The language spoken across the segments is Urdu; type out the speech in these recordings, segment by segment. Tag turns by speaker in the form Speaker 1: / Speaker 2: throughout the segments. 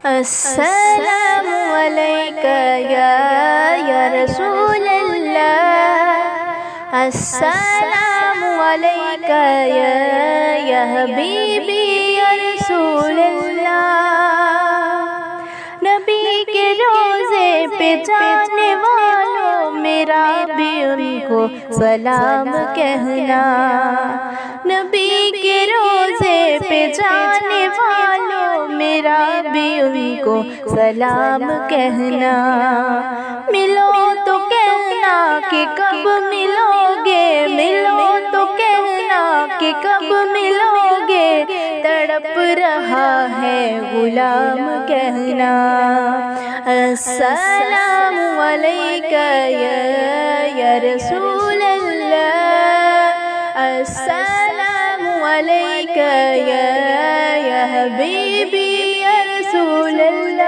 Speaker 1: السلام علیکہ یا رسول اللہ، السلام علیکہ یا حبیبی یا رسول اللہ۔ نبی کے روزے پہ جانے والوں میرا بھی ان کو سلام کہنا، نبی کے روزے پہ جانے والوں میرا بھی ان کو سلام کہنا۔ ملو تو کہنا کہ کب ملو گے، ملو تو کہنا کہ کب ملو گے، تڑپ رہا ہے غلام کہنا۔ السلام علیکہ یا رسول اللہ، السلام علیکہ یا حبیبی یا رسول اللہ۔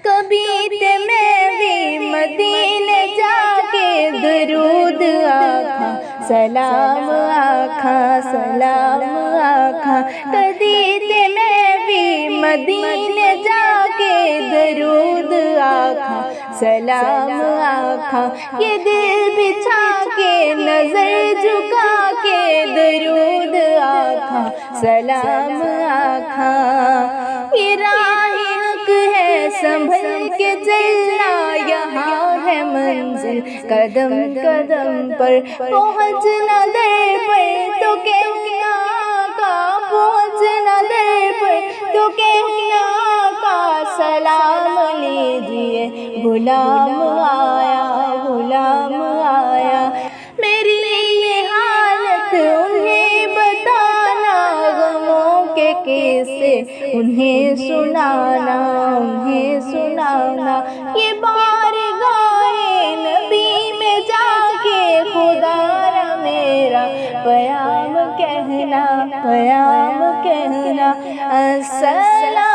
Speaker 1: کبھی تے میں بھی مدینے جا کے درود آکھاں، سلام آکھاں، سلام آکھاں، کبھی تے میں بھی مدینے جا کے درود آکھاں، سلام آکھاں، یہ دل بچھا کے نظر جھکا کے درود آکھاں، سلام آکھاں۔ یہ راہ حق ہے سنبھل کے چلنا، یہاں ہے منزل قدم قدم پر، پہنچنا در پر تو کہنا کا، پہنچنا در پر تو کہنا کا، سلام لیجئے غلام آیا، غلام آیا۔ میری یہ حالت انہیں بتانا، غموں کے قصے انہیں سنانا، انہیں سنانا۔ یہ بارگاہ نبی میں جا کے خدا را میرا پیام کہنا، پیام کہنا۔ السلام